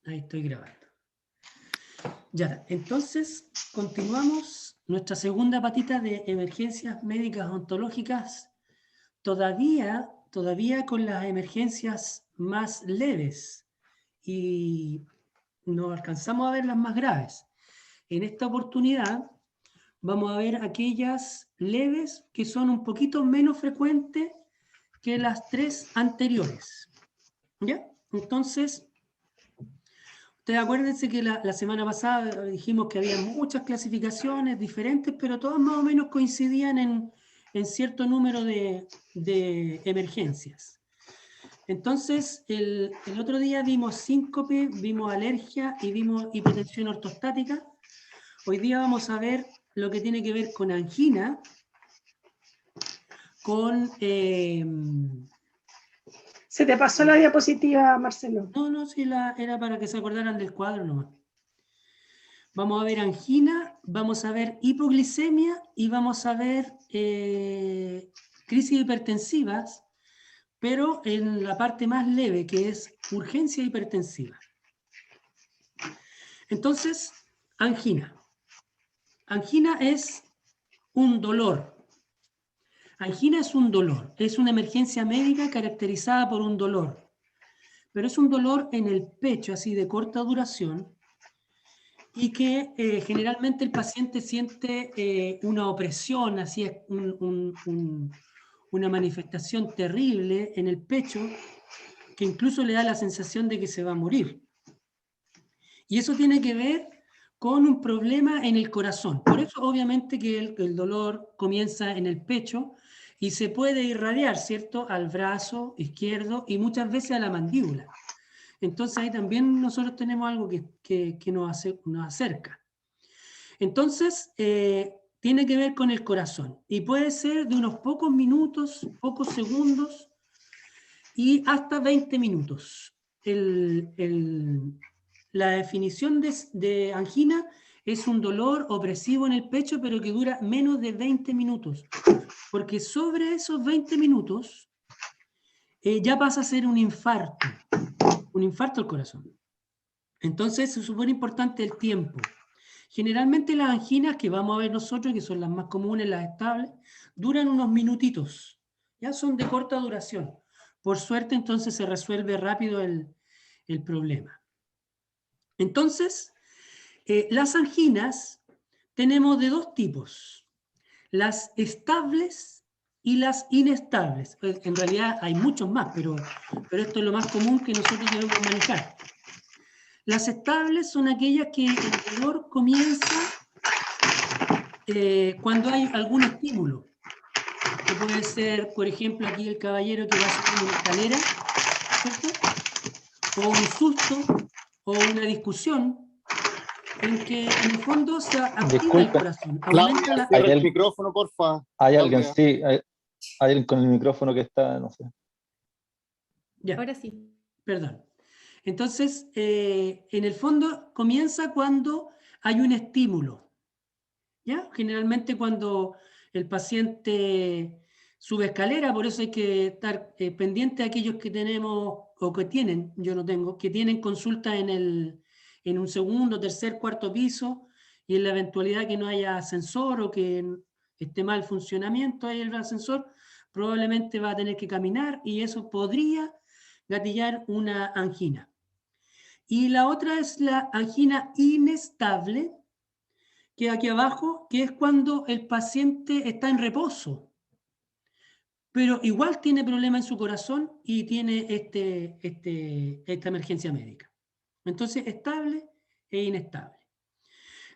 Ahí estoy grabando. Ya, entonces continuamos nuestra segunda patita de emergencias médicas ontológicas, todavía con las emergencias más leves y no alcanzamos a ver las más graves. En esta oportunidad vamos a ver aquellas leves que son un poquito menos frecuentes que las tres anteriores. ¿Ya? Entonces, ustedes acuérdense que la semana pasada dijimos que había muchas clasificaciones diferentes, pero todas más o menos coincidían en cierto número de emergencias. Entonces, el otro día vimos síncope, vimos alergia y vimos hipotensión ortostática. Hoy día vamos a ver lo que tiene que ver con angina, con... Se te pasó la diapositiva, Marcelo. No, sí, era para que se acordaran del cuadro nomás. Vamos a ver angina, vamos a ver hipoglicemia y vamos a ver crisis hipertensivas, pero en la parte más leve, que es urgencia hipertensiva. Entonces, angina. Angina es un dolor. Angina es un dolor, es una emergencia médica caracterizada por un dolor, pero es un dolor en el pecho, así de corta duración, y que generalmente el paciente siente una opresión, así es una manifestación terrible en el pecho, que incluso le da la sensación de que se va a morir. Y eso tiene que ver con un problema en el corazón. Por eso obviamente que el dolor comienza en el pecho y se puede irradiar, ¿cierto?, al brazo izquierdo y muchas veces a la mandíbula. Entonces ahí también nosotros tenemos algo que nos acerca. Entonces, tiene que ver con el corazón y puede ser de unos pocos minutos, pocos segundos y hasta 20 minutos. La definición de angina es un dolor opresivo en el pecho, pero que dura menos de 20 minutos, porque sobre esos 20 minutos ya pasa a ser un infarto al corazón. Entonces es súper importante el tiempo. Generalmente las anginas que vamos a ver nosotros, que son las más comunes, las estables, duran unos minutitos, ya son de corta duración. Por suerte entonces se resuelve rápido el problema. Entonces, las anginas tenemos de dos tipos, las estables y las inestables. En realidad hay muchos más, pero esto es lo más común que nosotros debemos manejar. Las estables son aquellas que el dolor comienza cuando hay algún estímulo, que puede ser, por ejemplo, aquí el caballero que va a subir una escalera, ¿cierto?, o un susto, o una discusión, en que en el fondo se activa el corazón, aumenta la... Cierra el micrófono, porfa. Hay alguien, sí, hay alguien con el micrófono que está, no sé. Ya. Ahora sí. Perdón. Entonces, en el fondo comienza cuando hay un estímulo, ¿ya? Generalmente cuando el paciente sube escalera, por eso hay que estar pendiente de aquellos que tenemos, o que tienen, yo no tengo, que tienen consulta en un segundo, tercer, cuarto piso, y en la eventualidad que no haya ascensor o que esté mal funcionamiento ahí el ascensor, probablemente va a tener que caminar y eso podría gatillar una angina. Y la otra es la angina inestable, que aquí abajo, que es cuando el paciente está en reposo, pero igual tiene problema en su corazón y tiene esta emergencia médica. Entonces, estable e inestable.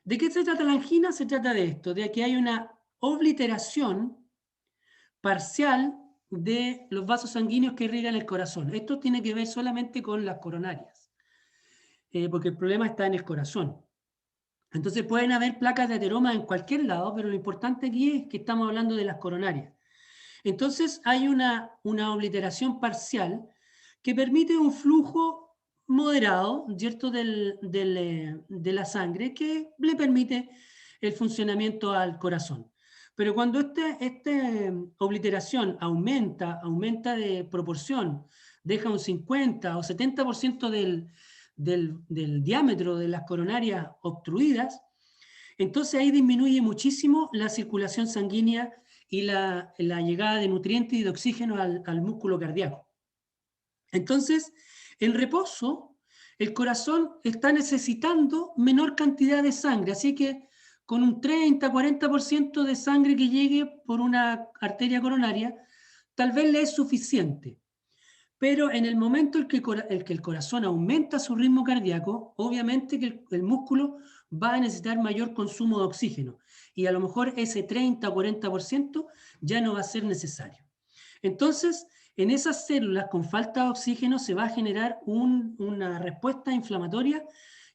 ¿De qué se trata la angina? Se trata de esto, de que hay una obliteración parcial de los vasos sanguíneos que irrigan el corazón. Esto tiene que ver solamente con las coronarias, porque el problema está en el corazón. Entonces pueden haber placas de ateroma en cualquier lado, pero lo importante aquí es que estamos hablando de las coronarias. Entonces hay una obliteración parcial que permite un flujo moderado, ¿cierto?, de la sangre, que le permite el funcionamiento al corazón. Pero cuando esta obliteración aumenta de proporción, deja un 50 o 70% del diámetro de las coronarias obstruidas, entonces ahí disminuye muchísimo la circulación sanguínea y la llegada de nutrientes y de oxígeno al músculo cardíaco. Entonces, en reposo, el corazón está necesitando menor cantidad de sangre, así que con un 30-40% de sangre que llegue por una arteria coronaria, tal vez le es suficiente. Pero en el momento en que el corazón aumenta su ritmo cardíaco, obviamente que el músculo va a necesitar mayor consumo de oxígeno y a lo mejor ese 30 o 40% ya no va a ser necesario. Entonces, en esas células con falta de oxígeno se va a generar una respuesta inflamatoria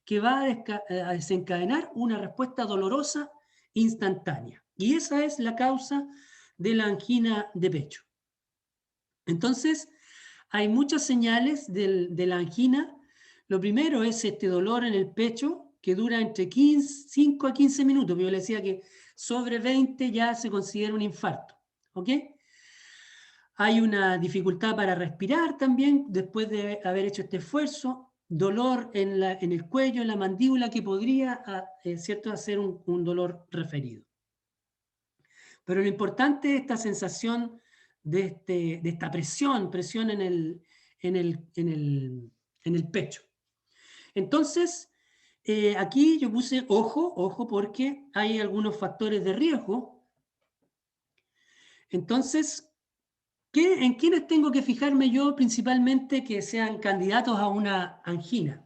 que va a desencadenar una respuesta dolorosa instantánea. Y esa es la causa de la angina de pecho. Entonces, hay muchas señales de la angina. Lo primero es este dolor en el pecho que dura entre 5 a 15 minutos. Yo le decía que sobre 20 ya se considera un infarto. ¿Ok? Hay una dificultad para respirar también después de haber hecho este esfuerzo. Dolor en el cuello, en la mandíbula, que podría ¿cierto? Hacer un dolor referido. Pero lo importante es esta sensación de esta presión en el pecho. Entonces, aquí yo puse ojo, porque hay algunos factores de riesgo. Entonces, ¿en quiénes tengo que fijarme yo principalmente que sean candidatos a una angina?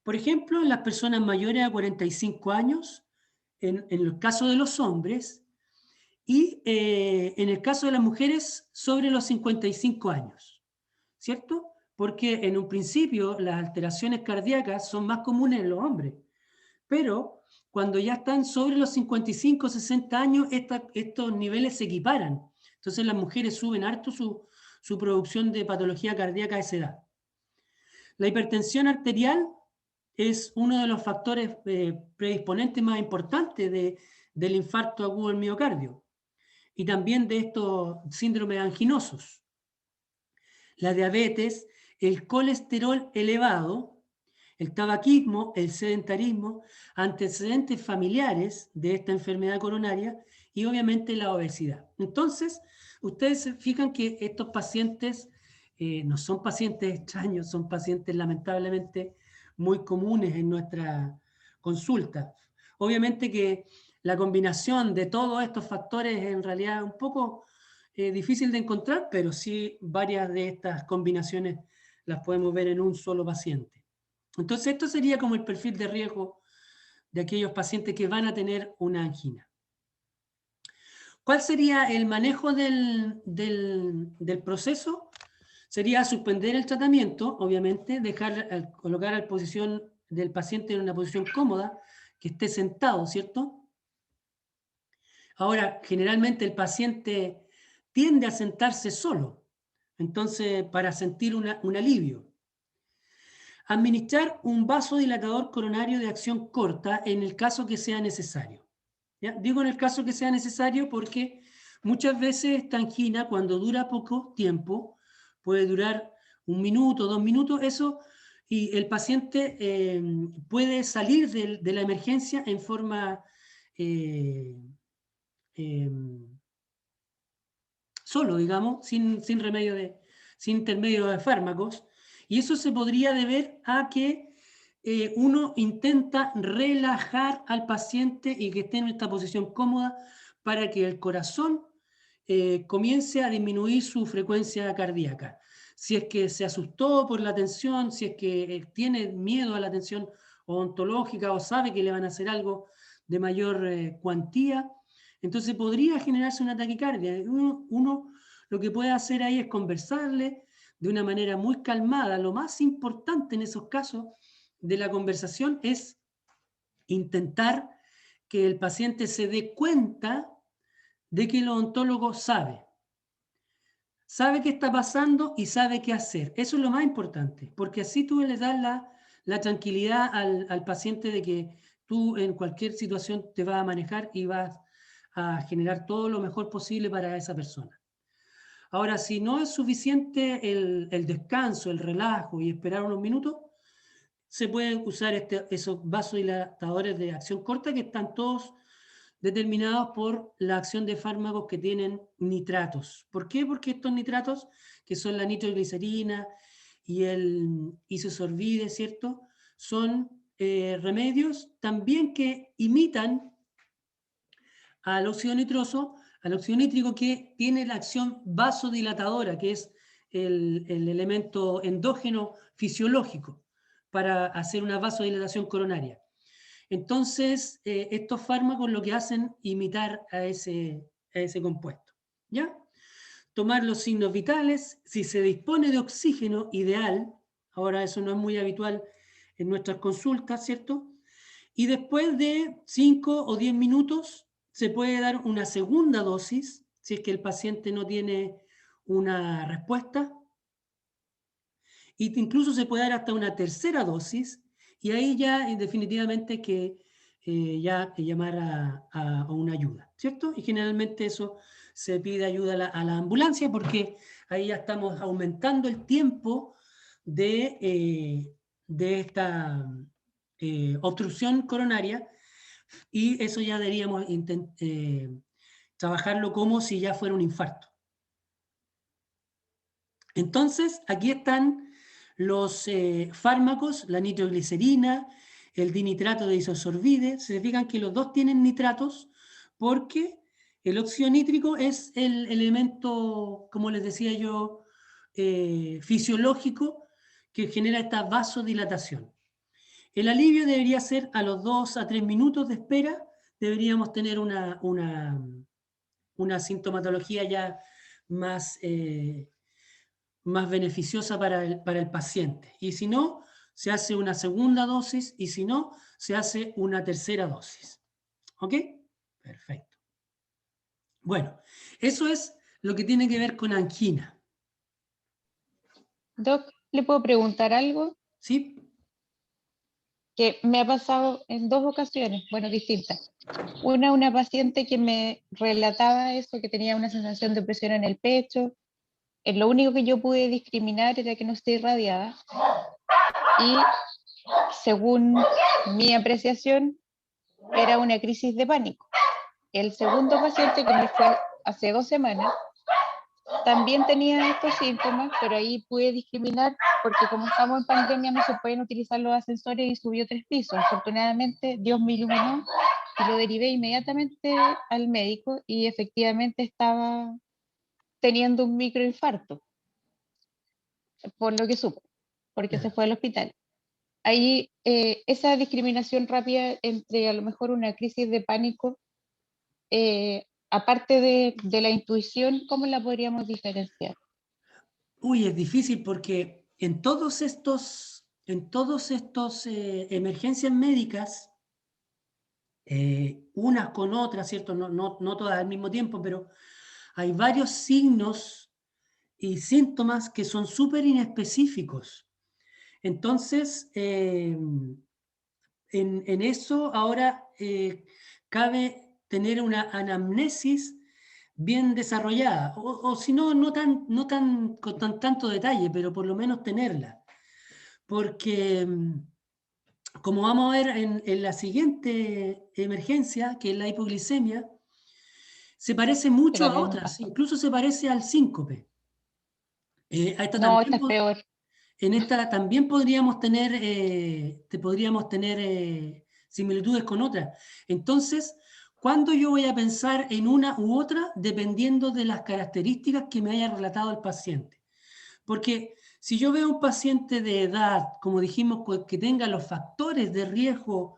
Por ejemplo, en las personas mayores a 45 años, en el caso de los hombres, y en el caso de las mujeres sobre los 55 años, ¿cierto? Porque en un principio las alteraciones cardíacas son más comunes en los hombres, pero cuando ya están sobre los 55, 60 años, estos niveles se equiparan. Entonces las mujeres suben harto su producción de patología cardíaca a esa edad. La hipertensión arterial es uno de los factores predisponentes más importantes del infarto agudo del miocardio y también de estos síndromes anginosos. La diabetes, el colesterol elevado, el tabaquismo, el sedentarismo, antecedentes familiares de esta enfermedad coronaria y obviamente la obesidad. Entonces, ustedes se fijan que estos pacientes no son pacientes extraños, son pacientes lamentablemente muy comunes en nuestra consulta. Obviamente que la combinación de todos estos factores es en realidad un poco difícil de encontrar, pero sí varias de estas combinaciones las podemos ver en un solo paciente. Entonces, esto sería como el perfil de riesgo de aquellos pacientes que van a tener una angina. ¿Cuál sería el manejo del proceso? Sería suspender el tratamiento, obviamente, colocar a la posición del paciente en una posición cómoda, que esté sentado, ¿cierto? Ahora, generalmente el paciente tiende a sentarse solo, entonces, para sentir un alivio. Administrar un vasodilatador coronario de acción corta en el caso que sea necesario. ¿Ya? Digo en el caso que sea necesario porque muchas veces esta angina, cuando dura poco tiempo, puede durar 1 minuto, 2 minutos, y el paciente puede salir de la emergencia en forma solo, digamos, sin remedio sin intermedio de fármacos, y eso se podría deber a que uno intenta relajar al paciente y que esté en esta posición cómoda para que el corazón comience a disminuir su frecuencia cardíaca. Si es que se asustó por la tensión, si es que tiene miedo a la tensión odontológica o sabe que le van a hacer algo de mayor cuantía, entonces podría generarse una taquicardia. Uno lo que puede hacer ahí es conversarle de una manera muy calmada. Lo más importante en esos casos de la conversación es intentar que el paciente se dé cuenta de que el odontólogo sabe qué está pasando y sabe qué hacer. Eso es lo más importante, porque así tú le das la tranquilidad al paciente de que tú en cualquier situación te vas a manejar y vas a generar todo lo mejor posible para esa persona. Ahora, si no es suficiente el descanso, el relajo y esperar unos minutos, se pueden usar esos vasodilatadores de acción corta que están todos determinados por la acción de fármacos que tienen nitratos. ¿Por qué? Porque estos nitratos, que son la nitroglicerina y el isosorbide, ¿cierto? Son remedios también que imitan al óxido nitroso, al óxido nítrico, que tiene la acción vasodilatadora, que es el elemento endógeno fisiológico para hacer una vasodilatación coronaria. Entonces, estos fármacos lo que hacen es imitar a ese compuesto. ¿Ya? Tomar los signos vitales, si se dispone de oxígeno ideal, ahora eso no es muy habitual en nuestras consultas, ¿cierto? Y después de 5 o 10 minutos se puede dar una segunda dosis, si es que el paciente no tiene una respuesta, y incluso se puede dar hasta una tercera dosis, y ahí ya definitivamente que llamar a una ayuda, ¿cierto? Y generalmente eso se pide ayuda a la ambulancia, porque ahí ya estamos aumentando el tiempo de esta obstrucción coronaria, y eso ya deberíamos trabajarlo como si ya fuera un infarto. Entonces, aquí están los fármacos, la nitroglicerina, el dinitrato de isosorbide. Se fijan que los dos tienen nitratos porque el óxido nítrico es el elemento, como les decía yo, fisiológico que genera esta vasodilatación. El alivio debería ser a los 2 a 3 minutos de espera, deberíamos tener una sintomatología ya más, más beneficiosa para el paciente. Y si no, se hace una segunda dosis, y si no, se hace una tercera dosis. ¿Ok? Perfecto. Bueno, eso es lo que tiene que ver con angina. Doc, ¿le puedo preguntar algo? ¿Sí? Que me ha pasado en 2 ocasiones, bueno, distintas. Una paciente que me relataba eso, que tenía una sensación de presión en el pecho. Lo único que yo pude discriminar era que no esté irradiada. Y según mi apreciación, era una crisis de pánico. El segundo paciente que me fue hace 2 semanas también tenía estos síntomas, pero ahí pude discriminar porque como estamos en pandemia no se pueden utilizar los ascensores y subió 3 pisos. Afortunadamente Dios me iluminó y lo derivé inmediatamente al médico y efectivamente estaba teniendo un microinfarto, por lo que supo, porque se fue al hospital. Ahí esa discriminación rápida entre a lo mejor una crisis de pánico, aparte de la intuición, ¿cómo la podríamos diferenciar? Uy, es difícil porque en todos estos emergencias médicas, unas con otras, ¿cierto? No todas al mismo tiempo, pero hay varios signos y síntomas que son súper inespecíficos. Entonces, en eso ahora cabe tener una anamnesis bien desarrollada, o si no, con tanto detalle, pero por lo menos tenerla. Porque, como vamos a ver en la siguiente emergencia, que es la hipoglicemia, se parece mucho Pero a otras, incluso se parece al síncope. A esta no, también esta es peor. En esta también podríamos tener, similitudes con otras. Entonces, ¿cuándo yo voy a pensar en una u otra? Dependiendo de las características que me haya relatado el paciente. Porque si yo veo un paciente de edad, como dijimos, que tenga los factores de riesgo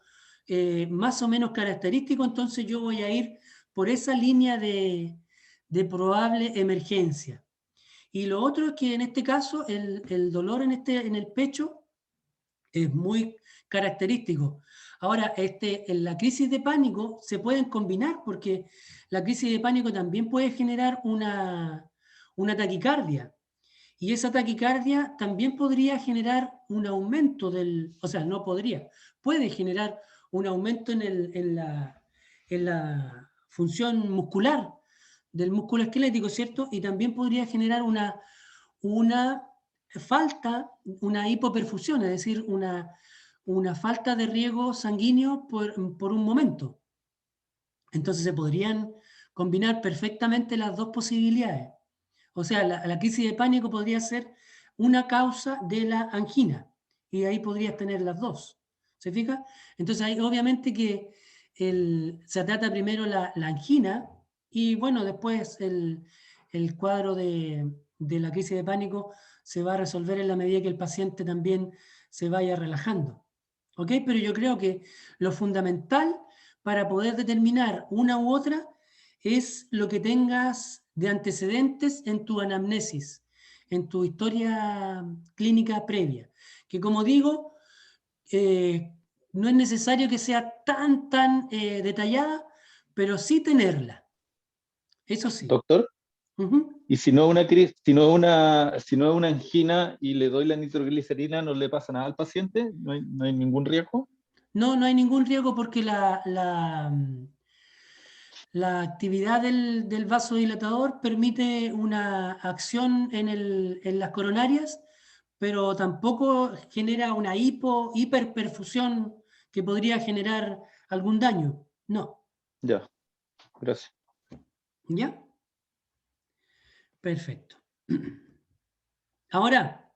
más o menos característicos, entonces yo voy a ir por esa línea de probable emergencia. Y lo otro es que en este caso el dolor en el pecho es muy característico. Ahora, en la crisis de pánico se pueden combinar porque la crisis de pánico también puede generar una taquicardia. Y esa taquicardia también podría generar un aumento o sea, no podría, puede generar un aumento en la función muscular del músculo esquelético, ¿cierto? Y también podría generar una falta, una hipoperfusión, es decir, una falta de riego sanguíneo por un momento. Entonces se podrían combinar perfectamente las dos posibilidades. O sea, la crisis de pánico podría ser una causa de la angina, y ahí podrías tener las dos. ¿Se fija? Entonces, ahí, obviamente que se trata primero la angina, y bueno, después el cuadro de la crisis de pánico se va a resolver en la medida que el paciente también se vaya relajando. ¿Ok? Pero yo creo que lo fundamental para poder determinar una u otra es lo que tengas de antecedentes en tu anamnesis, en tu historia clínica previa. Que como digo, no es necesario que sea tan detallada, pero sí tenerla. Eso sí. Doctor, Ujú. y si no es una angina y le doy la nitroglicerina, ¿no le pasa nada al paciente? ¿No hay ningún riesgo? No, no hay ningún riesgo porque la actividad del vasodilatador permite una acción en las coronarias, pero tampoco genera una hiperperfusión que podría generar algún daño. No. Ya, gracias. ¿Ya? Perfecto. Ahora,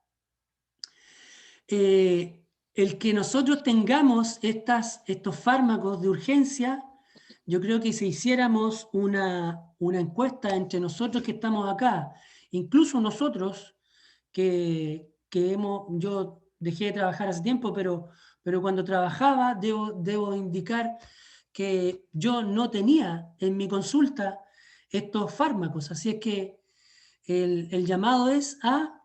el que nosotros tengamos estos fármacos de urgencia, yo creo que si hiciéramos una encuesta entre nosotros que estamos acá, incluso nosotros yo dejé de trabajar hace tiempo, pero cuando trabajaba debo indicar que yo no tenía en mi consulta estos fármacos, así es que el llamado es a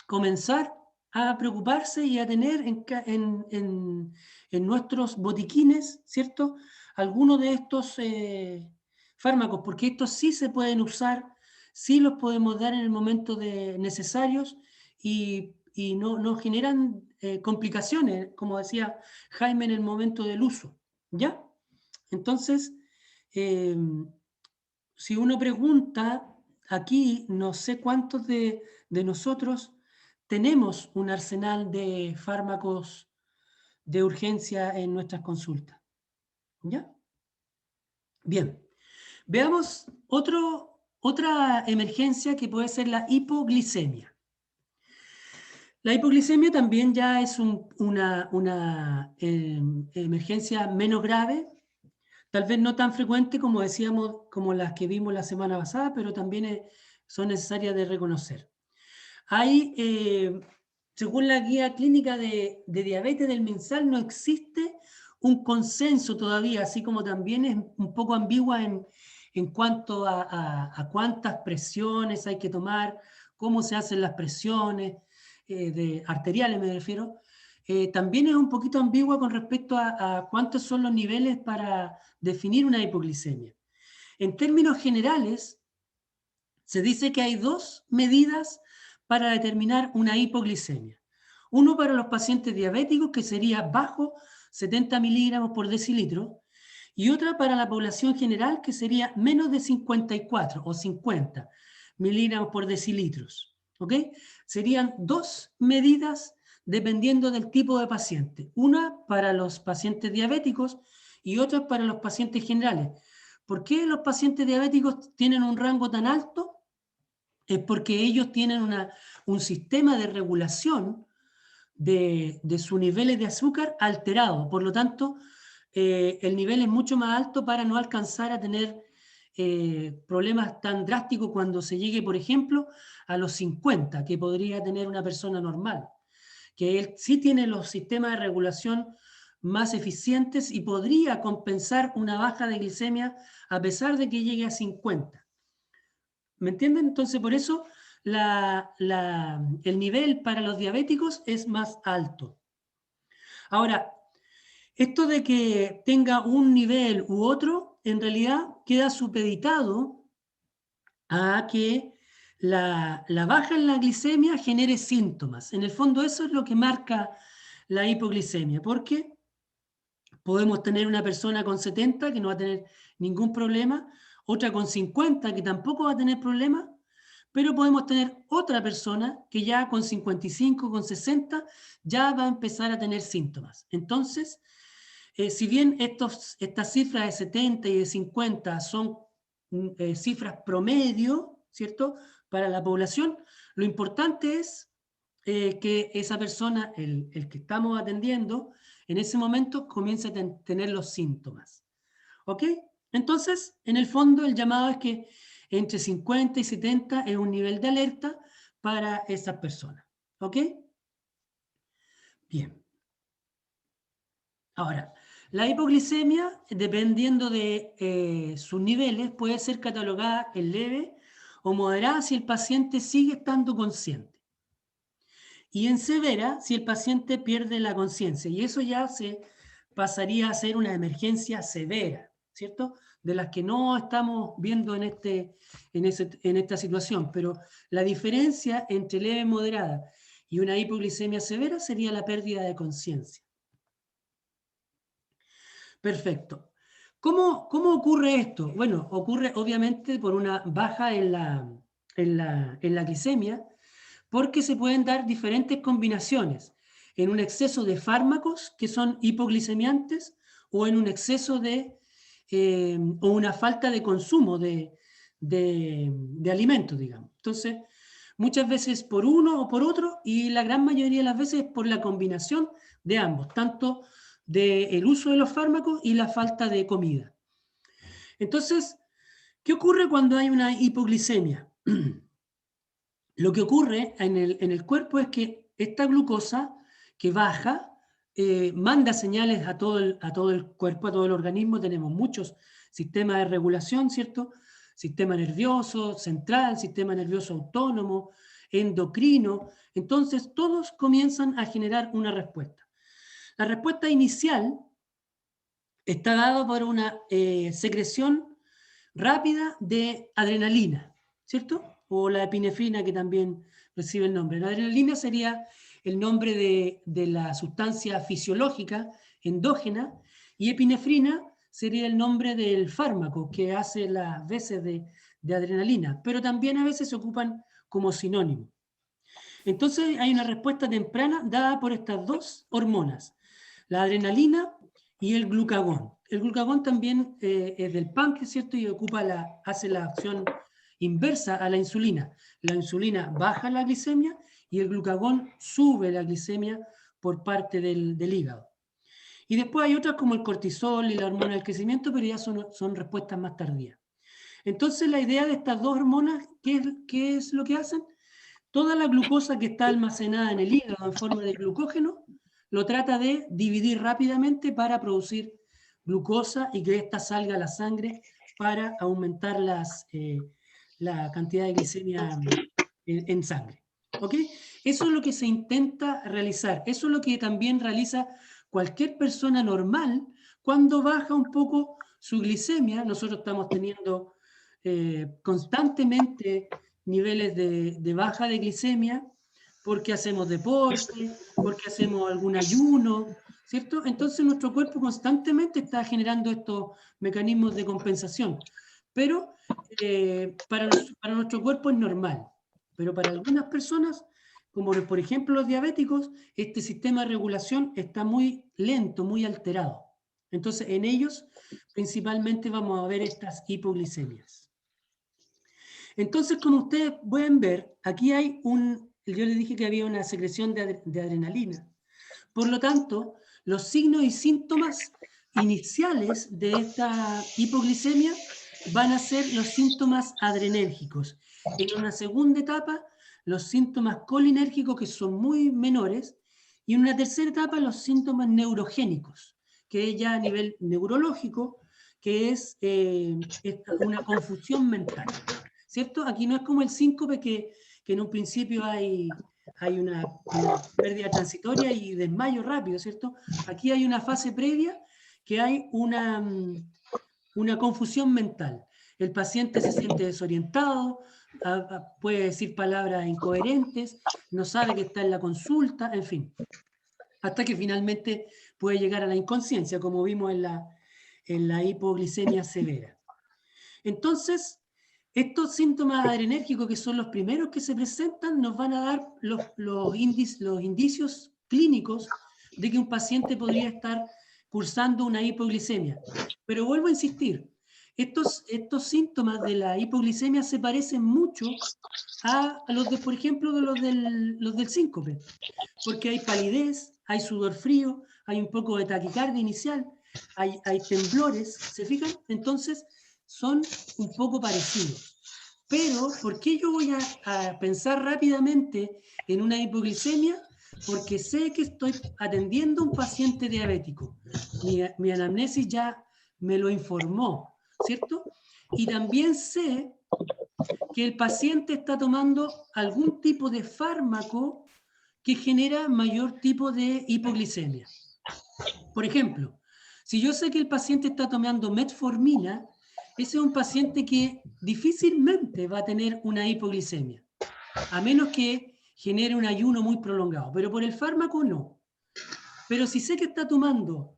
comenzar a preocuparse y a tener en nuestros botiquines, ¿cierto?, algunos de estos fármacos, porque estos sí se pueden usar, sí los podemos dar en el momento necesarios, y no generan complicaciones, como decía Jaime, en el momento del uso, ¿ya? Entonces, eh, si uno pregunta, aquí no sé cuántos de nosotros tenemos un arsenal de fármacos de urgencia en nuestras consultas. ¿Ya? Bien. Veamos otra emergencia que puede ser la hipoglicemia. La hipoglicemia también ya es una emergencia menos grave, tal vez no tan frecuente como decíamos, como las que vimos la semana pasada, pero también son necesarias de reconocer. Hay, según la guía clínica de diabetes del MinSal, no existe un consenso todavía, así como también es un poco ambigua en cuanto a cuántas presiones hay que tomar, cómo se hacen las presiones, arteriales me refiero. También es un poquito ambigua con respecto a cuántos son los niveles para definir una hipoglicemia. En términos generales, se dice que hay dos medidas para determinar una hipoglicemia. Uno para los pacientes diabéticos, que sería bajo 70 miligramos por decilitro, y otra para la población general, que sería menos de 54 o 50 miligramos por decilitros. ¿Ok? Serían dos medidas dependiendo del tipo de paciente. Una para los pacientes diabéticos y otra para los pacientes generales. ¿Por qué los pacientes diabéticos tienen un rango tan alto? Es porque ellos tienen un sistema de regulación de sus niveles de azúcar alterado. Por lo tanto, el nivel es mucho más alto para no alcanzar a tener problemas tan drásticos cuando se llegue, por ejemplo, a los 50, que podría tener una persona normal. Que él sí tiene los sistemas de regulación más eficientes y podría compensar una baja de glicemia a pesar de que llegue a 50. ¿Me entienden? Entonces, por eso el nivel para los diabéticos es más alto. Ahora, esto de que tenga un nivel u otro, en realidad queda supeditado a que la baja en la glicemia genere síntomas. En el fondo, eso es lo que marca la hipoglicemia, porque podemos tener una persona con 70 que no va a tener ningún problema, otra con 50 que tampoco va a tener problema, Pero podemos tener otra persona que ya con 55, con 60, ya va a empezar a tener síntomas. Entonces, si bien estas cifras de 70 y de 50 son cifras promedio, ¿cierto?, para la población, lo importante es que esa persona, el que estamos atendiendo, en ese momento comience a tener los síntomas. ¿Ok? Entonces, en el fondo, el llamado es que entre 50 y 70 es un nivel de alerta para esas personas. ¿Ok? Bien. Ahora, la hipoglicemia, dependiendo de sus niveles, puede ser catalogada en leve o moderada si el paciente sigue estando consciente. Y en severa si el paciente pierde la conciencia. Y eso ya se pasaría a ser una emergencia severa, ¿cierto? De las que no estamos viendo en esta situación. Pero la diferencia entre leve y moderada y una hipoglicemia severa sería la pérdida de conciencia. Perfecto. ¿Cómo ocurre esto? Bueno, ocurre obviamente por una baja en la glicemia, porque se pueden dar diferentes combinaciones en un exceso de fármacos que son hipoglicemiantes o en un exceso o una falta de consumo de alimentos, digamos. Entonces, muchas veces por uno o por otro, y la gran mayoría de las veces por la combinación de ambos, tanto del uso de los fármacos y la falta de comida. Entonces, ¿qué ocurre cuando hay una hipoglicemia? Lo que ocurre en el cuerpo es que esta glucosa que baja manda señales a todo el cuerpo, a todo el organismo. Tenemos muchos sistemas de regulación, ¿cierto? Sistema nervioso central, sistema nervioso autónomo, endocrino. Entonces, todos comienzan a generar una respuesta. La respuesta inicial está dada por una secreción rápida de adrenalina, ¿cierto? O la epinefrina, que también recibe el nombre. La adrenalina sería el nombre de la sustancia fisiológica endógena, y epinefrina sería el nombre del fármaco que hace las veces de adrenalina, pero también a veces se ocupan como sinónimo. Entonces hay una respuesta temprana dada por estas dos hormonas, la adrenalina y el glucagón. El glucagón también es del páncreas, ¿cierto? Y hace la acción inversa a la insulina. La insulina baja la glicemia y el glucagón sube la glicemia por parte del hígado. Y después hay otras como el cortisol y la hormona del crecimiento, pero ya son respuestas más tardías. Entonces la idea de estas dos hormonas, ¿qué es lo que hacen? Toda la glucosa que está almacenada en el hígado en forma de glucógeno, lo trata de dividir rápidamente para producir glucosa y que ésta salga a la sangre para aumentar la cantidad de glicemia en sangre. ¿Ok? Eso es lo que se intenta realizar. Eso es lo que también realiza cualquier persona normal cuando baja un poco su glicemia. Nosotros estamos teniendo constantemente niveles de baja de glicemia porque hacemos deporte, porque hacemos algún ayuno, ¿cierto? Entonces nuestro cuerpo constantemente está generando estos mecanismos de compensación, pero para nuestro cuerpo es normal, pero para algunas personas, como por ejemplo los diabéticos, este sistema de regulación está muy lento, muy alterado. Entonces en ellos principalmente vamos a ver estas hipoglicemias. Entonces, como ustedes pueden ver, aquí hay yo les dije que había una secreción de adrenalina. Por lo tanto, los signos y síntomas iniciales de esta hipoglicemia van a ser los síntomas adrenérgicos. En una segunda etapa, los síntomas colinérgicos, que son muy menores, y en una tercera etapa, los síntomas neurogénicos, que es ya a nivel neurológico, que es una confusión mental. ¿Cierto? Aquí no es como el síncope que en un principio hay una pérdida transitoria y desmayo rápido, ¿cierto? Aquí hay una fase previa que hay una confusión mental. El paciente se siente desorientado, puede decir palabras incoherentes, no sabe que está en la consulta, en fin. Hasta que finalmente puede llegar a la inconsciencia, como vimos en la hipoglicemia severa. Entonces, Estos síntomas adrenérgicos, que son los primeros que se presentan, nos van a dar los indicios clínicos de que un paciente podría estar cursando una hipoglicemia. Pero vuelvo a insistir, estos síntomas de la hipoglicemia se parecen mucho a los de, por ejemplo, de los del síncope, porque hay palidez, hay sudor frío, hay un poco de taquicardia inicial, hay temblores, ¿se fijan? Entonces, son un poco parecidos. Pero, ¿por qué yo voy a pensar rápidamente en una hipoglicemia? Porque sé que estoy atendiendo a un paciente diabético. Mi anamnesis ya me lo informó, ¿cierto? Y también sé que el paciente está tomando algún tipo de fármaco que genera mayor tipo de hipoglicemia. Por ejemplo, si yo sé que el paciente está tomando metformina, ese es un paciente que difícilmente va a tener una hipoglicemia, a menos que genere un ayuno muy prolongado, pero por el fármaco no. Pero si sé que está tomando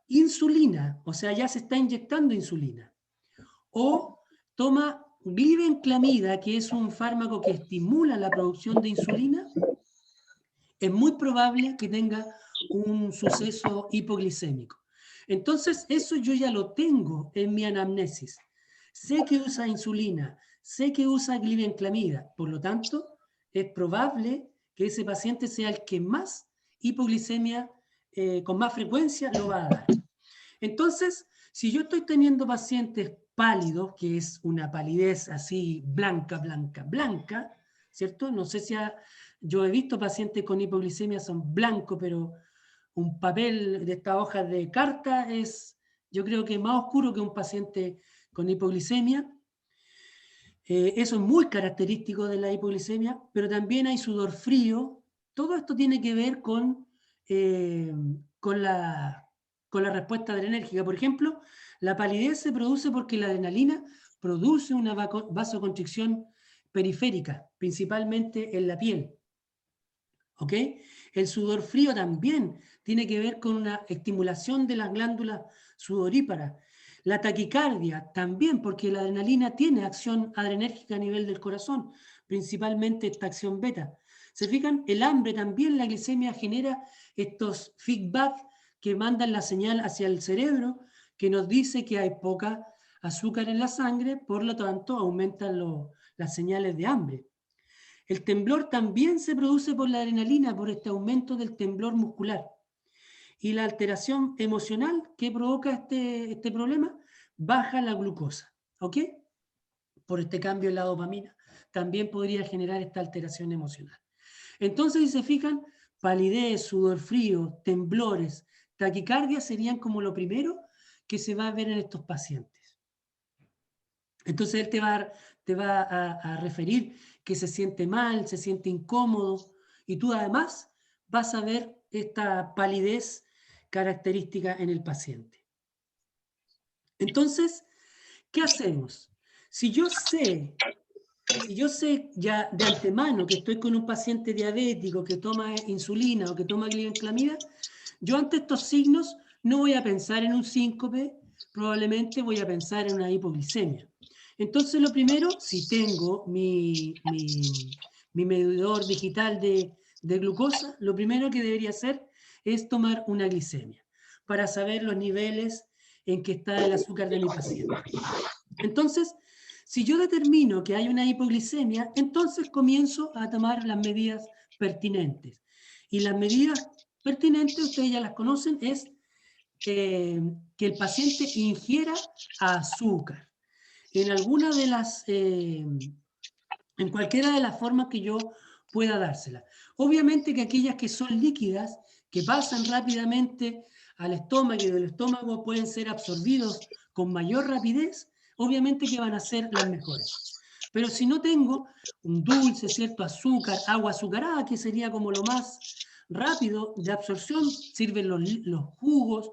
insulina, o sea, ya se está inyectando insulina, o toma glibenclamida, que es un fármaco que estimula la producción de insulina, es muy probable que tenga un suceso hipoglicémico. Entonces, eso yo ya lo tengo en mi anamnesis. Sé que usa insulina, sé que usa glibenclamida, por lo tanto, es probable que ese paciente sea el que más hipoglicemia, con más frecuencia, lo va a dar. Entonces, si yo estoy teniendo pacientes pálidos, que es una palidez así blanca, blanca, blanca, ¿cierto? No sé si yo he visto pacientes con hipoglicemia son blancos, pero un papel de estas hojas de carta es, yo creo que más oscuro que un paciente con hipoglicemia. Eso es muy característico de la hipoglicemia, pero también hay sudor frío. Todo esto tiene que ver con la respuesta adrenérgica. Por ejemplo, la palidez se produce porque la adrenalina produce una vasoconstricción periférica, principalmente en la piel. ¿Ok? El sudor frío también tiene que ver con una estimulación de las glándulas sudoríparas. La taquicardia también, porque la adrenalina tiene acción adrenérgica a nivel del corazón, principalmente esta acción beta. ¿Se fijan? El hambre también, la glicemia genera estos feedback que mandan la señal hacia el cerebro, que nos dice que hay poca azúcar en la sangre, por lo tanto aumentan las señales de hambre. El temblor también se produce por la adrenalina, por este aumento del temblor muscular. Y la alteración emocional que provoca este problema baja la glucosa, ¿ok? Por este cambio en la dopamina, también podría generar esta alteración emocional. Entonces, si se fijan, palidez, sudor frío, temblores, taquicardia serían como lo primero que se va a ver en estos pacientes. Entonces él te va a referir que se siente mal, se siente incómodo, y tú además vas a ver esta palidez característica en el paciente. Entonces, ¿qué hacemos? Si yo sé ya de antemano que estoy con un paciente diabético que toma insulina o que toma glibenclamida, yo ante estos signos no voy a pensar en un síncope, probablemente voy a pensar en una hipoglicemia. Entonces, lo primero, si tengo mi medidor digital de glucosa, lo primero que debería hacer es tomar una glicemia para saber los niveles en que está el azúcar de mi paciente. Entonces, si yo determino que hay una hipoglicemia, entonces comienzo a tomar las medidas pertinentes. Y las medidas pertinentes, ustedes ya las conocen, es que el paciente ingiera azúcar en alguna de las, en cualquiera de las formas que yo pueda dársela. Obviamente que aquellas que son líquidas, que pasan rápidamente al estómago y del estómago pueden ser absorbidos con mayor rapidez, obviamente que van a ser las mejores. Pero si no tengo un dulce, ¿cierto? Azúcar, agua azucarada, que sería como lo más rápido de absorción, sirven los jugos,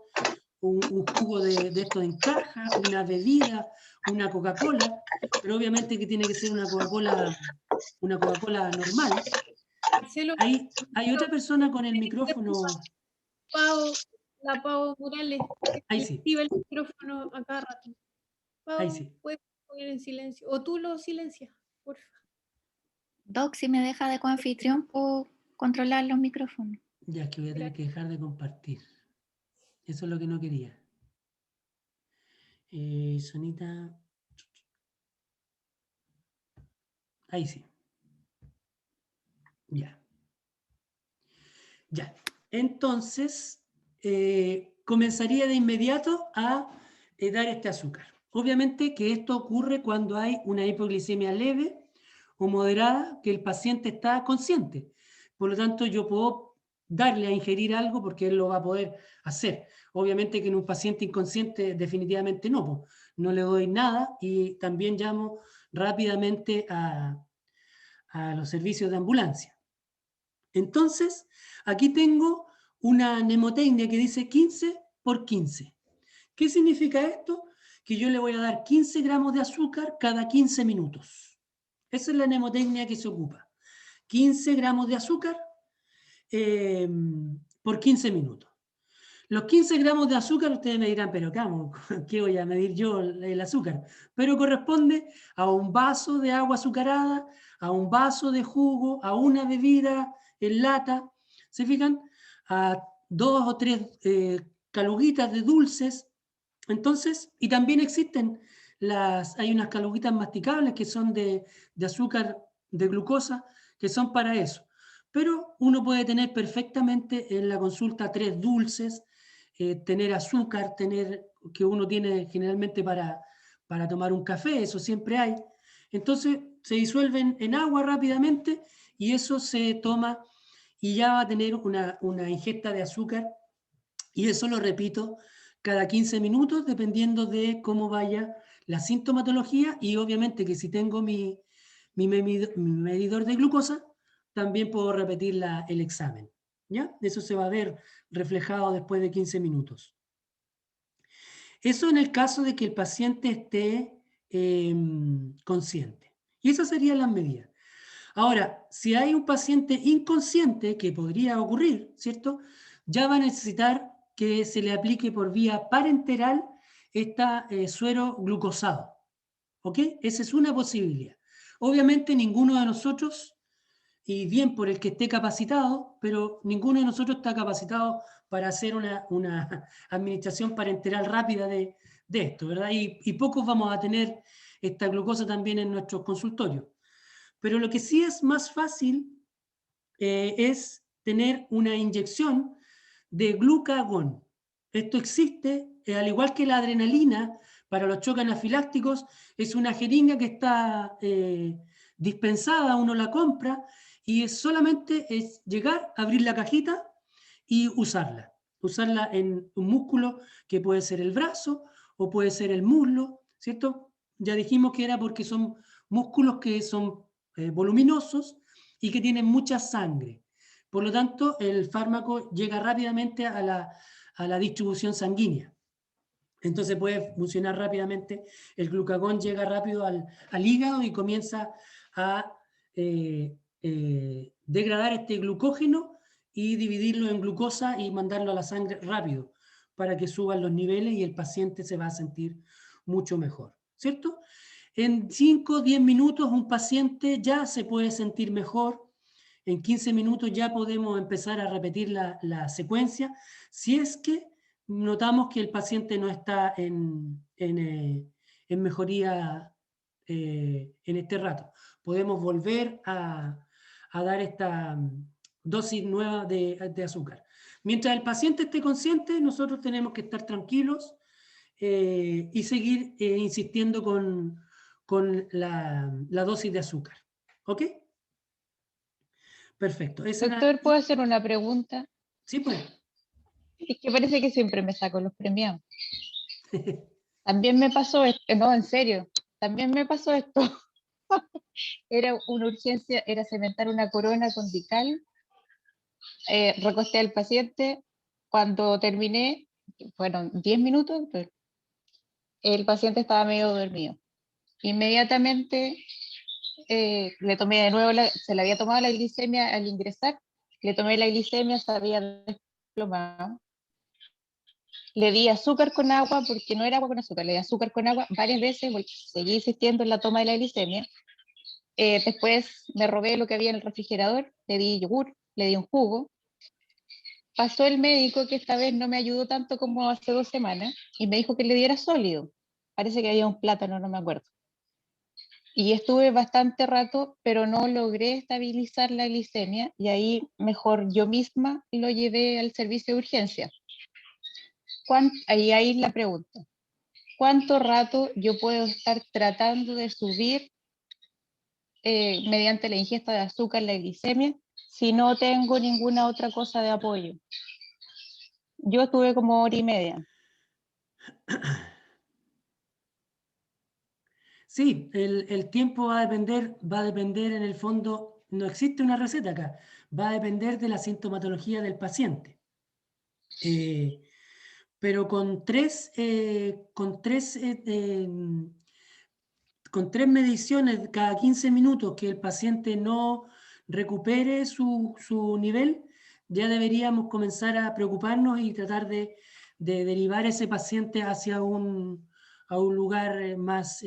un jugo de esto en caja, una bebida, una Coca-Cola, pero obviamente que tiene que ser una Coca-Cola normal. Marcelo, Hay otra persona con el micrófono. La Pau Morales, Ahí le sí, activa el micrófono a cada rato. Pau, ahí sí. ¿puedes poner en silencio. O tú lo silencias, porfa. Doc, si me deja de coanfitrión, puedo controlar los micrófonos. Ya es que voy a tener que dejar de compartir. Eso es lo que no quería. Sonita. Ahí sí. Ya. Ya. Entonces, comenzaría de inmediato a dar este azúcar. Obviamente que esto ocurre cuando hay una hipoglicemia leve o moderada, que el paciente está consciente. Por lo tanto, yo puedo darle a ingerir algo porque él lo va a poder hacer. Obviamente que en un paciente inconsciente definitivamente no, pues, no le doy nada y también llamo rápidamente a los servicios de ambulancia. Entonces, aquí tengo una mnemotecnia que dice 15 por 15. ¿Qué significa esto? Que yo le voy a dar 15 gramos de azúcar cada 15 minutos. Esa es la mnemotecnia que se ocupa. 15 gramos de azúcar por 15 minutos. Los 15 gramos de azúcar, ustedes me dirán, pero ¿qué voy a medir yo el azúcar? Pero corresponde a un vaso de agua azucarada, a un vaso de jugo, a una bebida en lata, ¿se fijan? A 2 o 3 caluguitas de dulces. Entonces, y también existen hay unas caluguitas masticables que son de azúcar, de glucosa, que son para eso. Pero uno puede tener perfectamente en la consulta 3 dulces, tener azúcar, que uno tiene generalmente para tomar un café, eso siempre hay. Entonces se disuelven en agua rápidamente y eso se toma y ya va a tener una ingesta de azúcar y eso lo repito cada 15 minutos dependiendo de cómo vaya la sintomatología y obviamente que si tengo mi medidor de glucosa, también puedo repetir el examen. ¿Ya? Eso se va a ver reflejado después de 15 minutos. Eso en el caso de que el paciente esté consciente. Y esas serían las medidas. Ahora, si hay un paciente inconsciente, que podría ocurrir, ¿cierto? Ya va a necesitar que se le aplique por vía parenteral suero glucosado. ¿Ok? Esa es una posibilidad. Obviamente ninguno de nosotros, y bien por el que esté capacitado, pero ninguno de nosotros está capacitado para hacer una administración parenteral rápida de esto, ¿verdad? Y pocos vamos a tener esta glucosa también en nuestros consultorios. Pero lo que sí es más fácil es tener una inyección de glucagón. Esto existe, al igual que la adrenalina, para los choques anafilácticos, es una jeringa que está dispensada, uno la compra, y solamente es llegar, abrir la cajita y usarla. Usarla en un músculo que puede ser el brazo o puede ser el muslo, ¿cierto? Ya dijimos que era porque son músculos que son voluminosos y que tienen mucha sangre. Por lo tanto, el fármaco llega rápidamente a la distribución sanguínea. Entonces puede funcionar rápidamente, el glucagón llega rápido al hígado y comienza a degradar este glucógeno y dividirlo en glucosa y mandarlo a la sangre rápido para que suban los niveles y el paciente se va a sentir mucho mejor, ¿cierto? En 5 o 10 minutos un paciente ya se puede sentir mejor, en 15 minutos ya podemos empezar a repetir la secuencia, si es que notamos que el paciente no está en mejoría en este rato. Podemos volver a dar esta dosis nueva de azúcar. Mientras el paciente esté consciente, nosotros tenemos que estar tranquilos y seguir insistiendo con la dosis de azúcar. ¿Ok? Perfecto. Doctor, ¿puedo hacer una pregunta? Sí, pues. Es que parece que siempre me saco los premiados. También me pasó esto, no, en serio, también me pasó esto. Era una urgencia, era cementar una corona con Dical. Recosté al paciente. Cuando terminé, fueron 10 minutos, pero el paciente estaba medio dormido. Inmediatamente le tomé de nuevo, se le había tomado la glicemia al ingresar, le tomé la glicemia, se había desplomado. Le di azúcar con agua, porque no era agua con azúcar, le di azúcar con agua varias veces, seguí insistiendo en la toma de la glicemia. Después me robé lo que había en el refrigerador, le di yogur, le di un jugo. Pasó el médico, que esta vez no me ayudó tanto como hace 2 semanas, y me dijo que le diera sólido. Parece que había un plátano, no me acuerdo. Y estuve bastante rato, pero no logré estabilizar la glicemia, y ahí mejor yo misma lo llevé al servicio de urgencia. Ahí la pregunta: ¿cuánto rato yo puedo estar tratando de subir mediante la ingesta de azúcar la glicemia si no tengo ninguna otra cosa de apoyo? Yo estuve como 1 hora y media. Sí, el tiempo va a depender en el fondo, no existe una receta acá, va a depender de la sintomatología del paciente. Pero con tres mediciones cada 15 minutos que el paciente no recupere su nivel, ya deberíamos comenzar a preocuparnos y tratar de derivar ese paciente hacia a un lugar más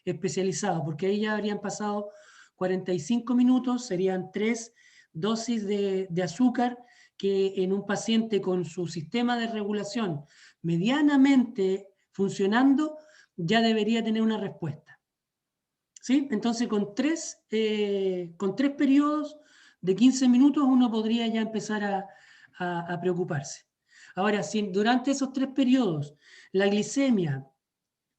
especializado, porque ahí ya habrían pasado 45 minutos, serían 3 dosis de azúcar, que en un paciente con su sistema de regulación medianamente funcionando ya debería tener una respuesta. ¿Sí? Entonces con tres periodos de 15 minutos uno podría ya empezar a preocuparse. Ahora, si durante esos 3 periodos la glicemia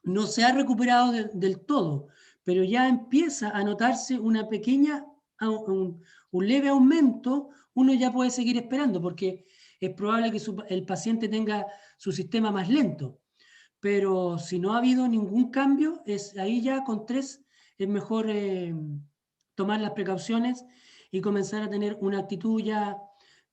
no se ha recuperado del todo, pero ya empieza a notarse una pequeña, un leve aumento, uno ya puede seguir esperando, porque es probable que el paciente tenga su sistema más lento. Pero si no ha habido ningún cambio, ahí ya con 3 es mejor tomar las precauciones y comenzar a tener una actitud ya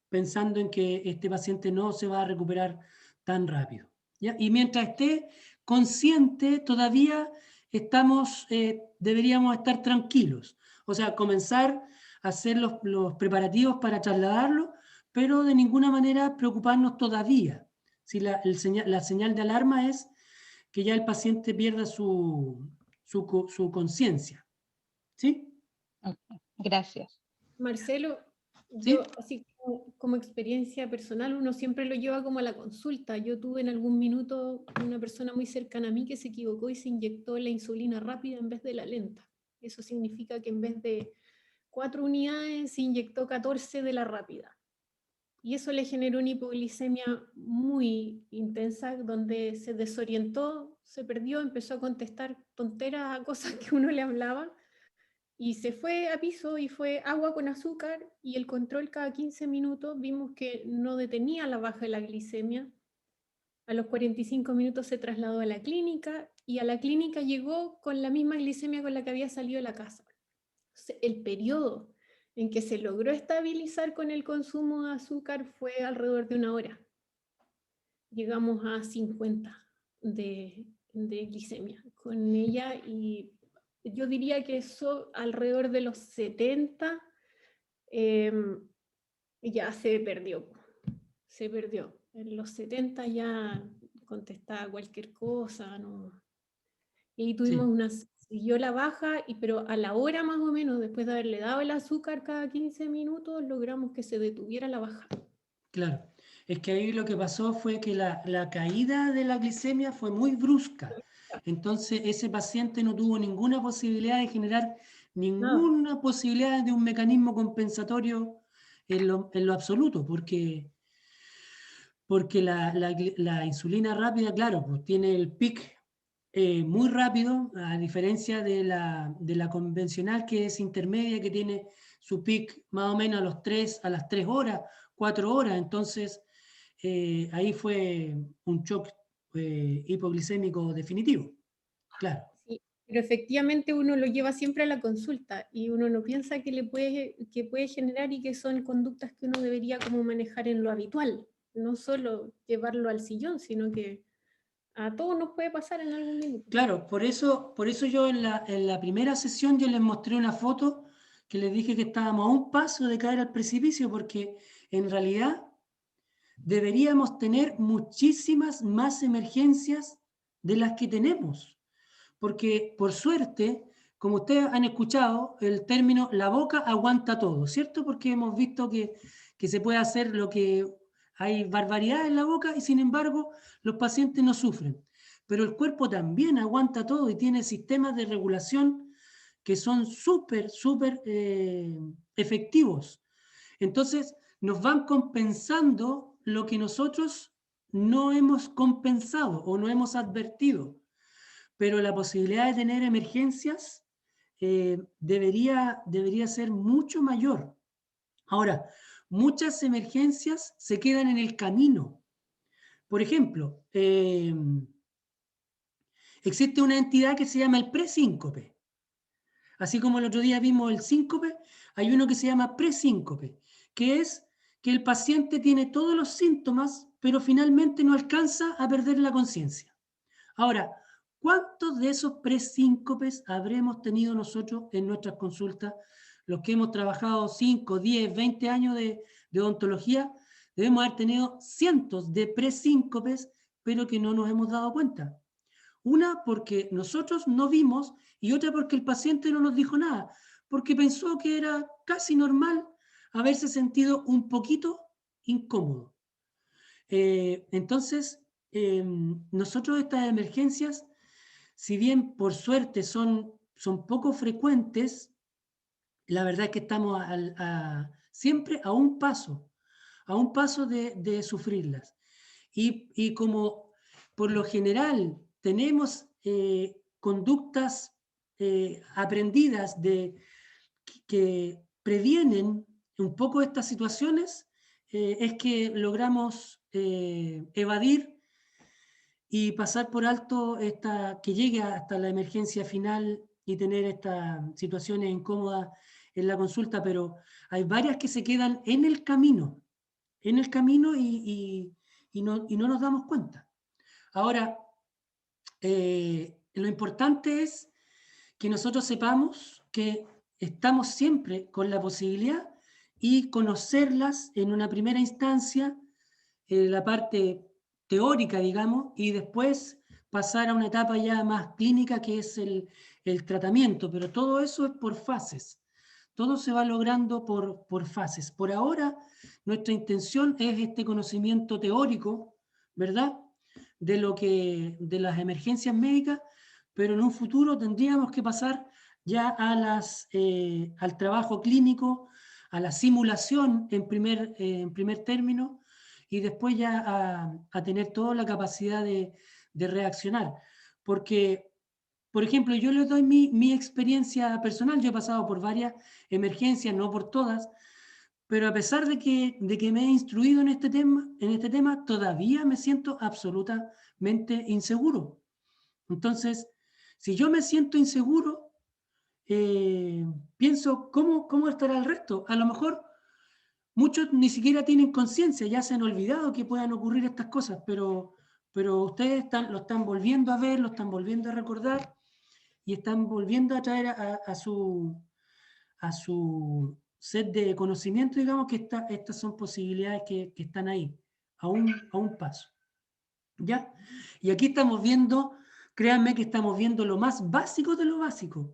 pensando en que este paciente no se va a recuperar tan rápido, ¿ya? Y mientras esté consciente, todavía deberíamos estar tranquilos. O sea, comenzar a hacer los preparativos para trasladarlo, pero de ninguna manera preocuparnos todavía. Si la señal de alarma es que ya el paciente pierda su conciencia. ¿Sí? Okay, gracias. Marcelo, ¿Sí? yo así como experiencia personal, uno siempre lo lleva como a la consulta. Yo tuve en algún minuto una persona muy cercana a mí que se equivocó y se inyectó la insulina rápida en vez de la lenta. Eso significa que en vez de 4 unidades se inyectó 14 de la rápida. Y eso le generó una hipoglicemia muy intensa, donde se desorientó, se perdió, empezó a contestar tonteras a cosas que uno le hablaba, y se fue a piso y fue agua con azúcar, y el control cada 15 minutos vimos que no detenía la baja de la glicemia. A los 45 minutos se trasladó a la clínica, y a la clínica llegó con la misma glicemia con la que había salido de la casa. El periodo en que se logró estabilizar con el consumo de azúcar fue alrededor de 1 hora. Llegamos a 50 de glicemia con ella, y yo diría que eso alrededor de los 70 ya se perdió. Se perdió. En los 70 ya contestaba cualquier cosa, ¿no? Y tuvimos Sí. siguió la baja, pero a la hora más o menos, después de haberle dado el azúcar cada 15 minutos, logramos que se detuviera la baja. Claro. Es que ahí lo que pasó fue que la caída de la glicemia fue muy brusca. Entonces ese paciente no tuvo ninguna posibilidad de generar ninguna posibilidad de un mecanismo compensatorio en lo absoluto, porque la insulina rápida, claro, pues tiene el pic muy rápido, a diferencia de la convencional, que es intermedia, que tiene su pic más o menos a las 3 horas, 4 horas. Entonces, ahí fue un shock hipoglicémico definitivo, claro. Sí, pero efectivamente uno lo lleva siempre a la consulta, y uno no piensa que puede generar, y que son conductas que uno debería como manejar en lo habitual, no solo llevarlo al sillón, sino que a todos nos puede pasar en algún minuto. Claro, por eso yo en la primera sesión yo les mostré una foto que les dije que estábamos a un paso de caer al precipicio, porque en realidad deberíamos tener muchísimas más emergencias de las que tenemos. Porque, por suerte, como ustedes han escuchado, el término la boca aguanta todo, ¿cierto? Porque hemos visto que se puede hacer lo que hay barbaridad en la boca y sin embargo los pacientes no sufren. Pero el cuerpo también aguanta todo y tiene sistemas de regulación que son súper efectivos. Entonces, nos van compensando lo que nosotros no hemos compensado o no hemos advertido. Pero la posibilidad de tener emergencias debería ser mucho mayor. Ahora, muchas emergencias se quedan en el camino. Por ejemplo, existe una entidad que se llama el presíncope. Así como el otro día vimos el síncope, hay uno que se llama presíncope, que es que el paciente tiene todos los síntomas, pero finalmente no alcanza a perder la conciencia. Ahora, ¿cuántos de esos presíncopes habremos tenido nosotros en nuestras consultas? Los que hemos trabajado 5, 10, 20 años de odontología, debemos haber tenido cientos de presíncopes, pero que no nos hemos dado cuenta. Una porque nosotros no vimos y otra porque el paciente no nos dijo nada, porque pensó que era casi normal haberse sentido un poquito incómodo. Entonces, nosotros estas emergencias, si bien por suerte son poco frecuentes, la verdad es que estamos siempre a un paso de sufrirlas. Y como por lo general tenemos conductas aprendidas que previenen un poco estas situaciones, es que logramos evadir y pasar por alto que llegue hasta la emergencia final y tener estas situaciones incómodas en la consulta, pero hay varias que se quedan en el camino y no nos damos cuenta. Ahora, lo importante es que nosotros sepamos que estamos siempre con la posibilidad y conocerlas en una primera instancia, la parte teórica, digamos, y después pasar a una etapa ya más clínica que es el tratamiento, pero todo eso es por fases. Todo se va logrando por fases. Por ahora, nuestra intención es este conocimiento teórico, ¿verdad?, de las emergencias médicas, pero en un futuro tendríamos que pasar ya al trabajo clínico, a la simulación en primer término, y después ya a tener toda la capacidad de reaccionar. Porque, por ejemplo, yo les doy mi experiencia personal. Yo he pasado por varias emergencias, no por todas, pero a pesar de que me he instruido en este tema, todavía me siento absolutamente inseguro. Entonces, si yo me siento inseguro, pienso, ¿cómo estará el resto? A lo mejor muchos ni siquiera tienen conciencia, ya se han olvidado que puedan ocurrir estas cosas, pero ustedes lo están volviendo a ver, lo están volviendo a recordar y están volviendo a traer a su set de conocimiento, digamos, que estas son posibilidades que están ahí, a un paso. ¿Ya? Y aquí estamos viendo, créanme que estamos viendo lo más básico de lo básico,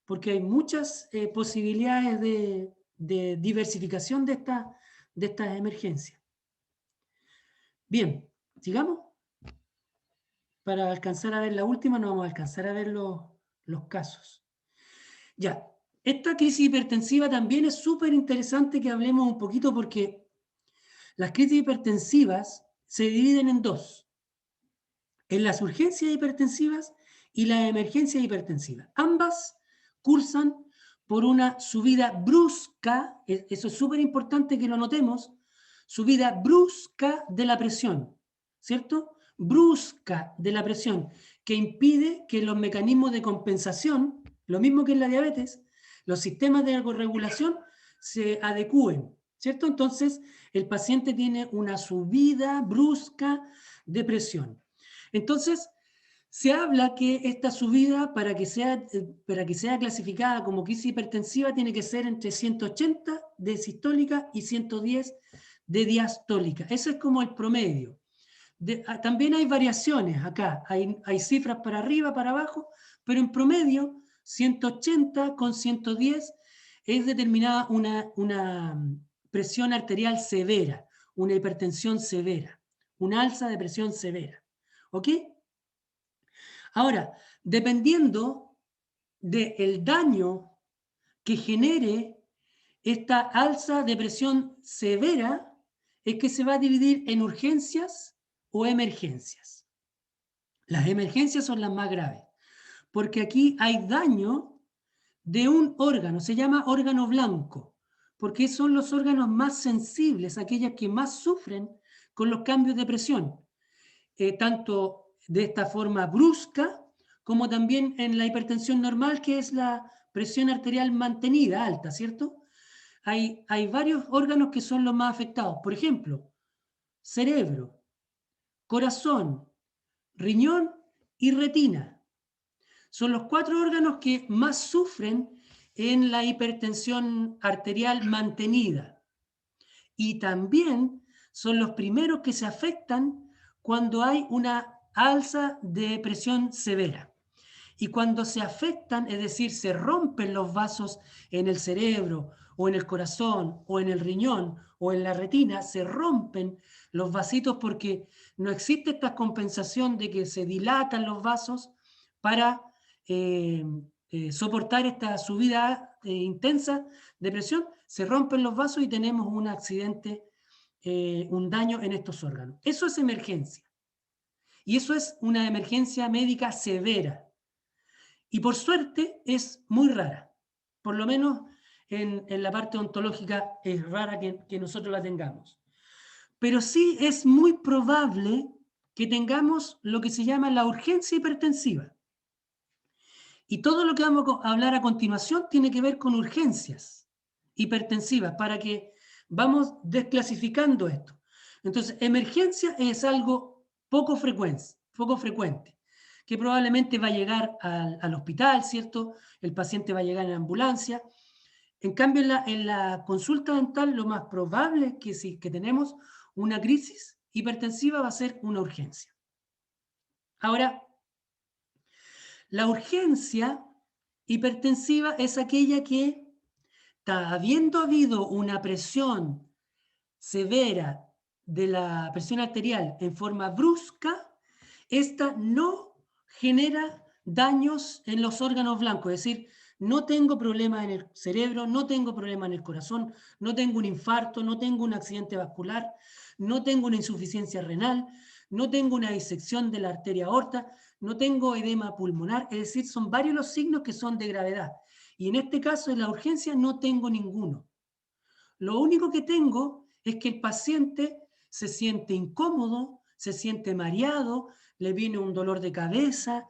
porque hay muchas posibilidades de diversificación de estas emergencias. Bien, sigamos. Para alcanzar a ver la última, no vamos a alcanzar a ver los casos. Ya, esta crisis hipertensiva también es súper interesante que hablemos un poquito, porque las crisis hipertensivas se dividen en dos: en las urgencias hipertensivas y las emergencias hipertensivas. Ambas cursan por una subida brusca, eso es súper importante que lo notemos, subida brusca de la presión, ¿cierto? Brusca de la presión, que impide que los mecanismos de compensación, lo mismo que en la diabetes, los sistemas de regulación se adecúen, ¿cierto? Entonces, el paciente tiene una subida brusca de presión. Entonces, se habla que esta subida, para que sea clasificada como crisis hipertensiva, tiene que ser entre 180 de sistólica y 110 de diastólica. Ese es como el promedio. También hay variaciones acá, hay cifras para arriba, para abajo, pero en promedio 180 con 110 es determinada una presión arterial severa, una hipertensión severa, una alza de presión severa. ¿Ok? Ahora, dependiendo del daño que genere esta alza de presión severa, es que se va a dividir en urgencias o emergencias. Las emergencias son las más graves, porque aquí hay daño de un órgano, se llama órgano blanco, porque son los órganos más sensibles, aquellos que más sufren con los cambios de presión, tanto de esta forma brusca, como también en la hipertensión normal, que es la presión arterial mantenida alta, ¿cierto? Hay varios órganos que son los más afectados. Por ejemplo, cerebro, corazón, riñón y retina. Son los 4 órganos que más sufren en la hipertensión arterial mantenida. Y también son los primeros que se afectan cuando hay una alza de presión severa. Y cuando se afectan, es decir, se rompen los vasos en el cerebro, o en el corazón, o en el riñón, o en la retina, se rompen los vasitos porque no existe esta compensación de que se dilatan los vasos para soportar esta subida intensa de presión, se rompen los vasos y tenemos un accidente, un daño en estos órganos. Eso es emergencia. Y eso es una emergencia médica severa. Y por suerte es muy rara. Por lo menos en la parte ontológica es rara que nosotros la tengamos. Pero sí es muy probable que tengamos lo que se llama la urgencia hipertensiva. Y todo lo que vamos a hablar a continuación tiene que ver con urgencias hipertensivas, para que vamos desclasificando esto. Entonces, emergencia es algo poco frecuente, que probablemente va a llegar al hospital, ¿cierto? El paciente va a llegar en ambulancia. En cambio, en la consulta dental, lo más probable es que si que tenemos una crisis hipertensiva va a ser una urgencia. Ahora, la urgencia hipertensiva es aquella que, habiendo habido una presión severa de la presión arterial en forma brusca, esta no genera daños en los órganos blancos, es decir, no tengo problema en el cerebro, no tengo problema en el corazón, no tengo un infarto, no tengo un accidente vascular, no tengo una insuficiencia renal, no tengo una disección de la arteria aorta, no tengo edema pulmonar, es decir, son varios los signos que son de gravedad. Y en este caso, en la urgencia, no tengo ninguno. Lo único que tengo es que el paciente se siente incómodo, se siente mareado, le viene un dolor de cabeza,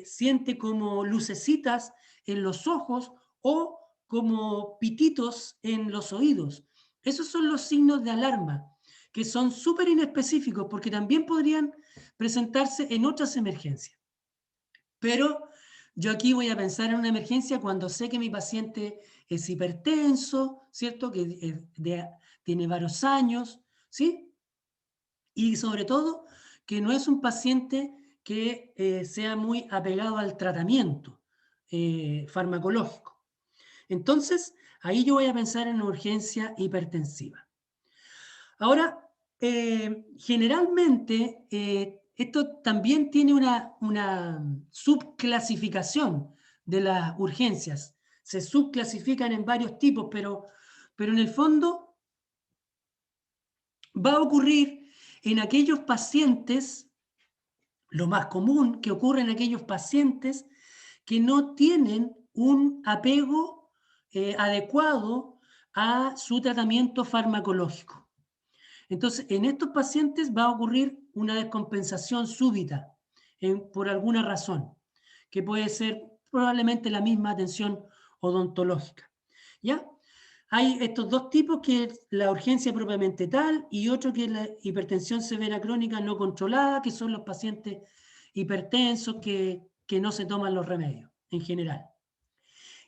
siente como lucecitas en los ojos o como pititos en los oídos. Esos son los signos de alarma, que son súper inespecíficos porque también podrían presentarse en otras emergencias. Pero yo aquí voy a pensar en una emergencia cuando sé que mi paciente es hipertenso, ¿cierto? Que tiene varios años, ¿sí? Y sobre todo, que no es un paciente que sea muy apegado al tratamiento farmacológico. Entonces, ahí yo voy a pensar en una urgencia hipertensiva. Ahora, generalmente, esto también tiene una subclasificación de las urgencias. Se subclasifican en varios tipos, pero en el fondo va a ocurrir en aquellos pacientes, lo más común que ocurre en aquellos pacientes que no tienen un apego adecuado a su tratamiento farmacológico. Entonces, en estos pacientes va a ocurrir una descompensación súbita por alguna razón, que puede ser probablemente la misma atención odontológica. ¿Ya? Hay estos dos tipos, que es la urgencia propiamente tal y otro que es la hipertensión severa crónica no controlada, que son los pacientes hipertensos que no se toman los remedios en general.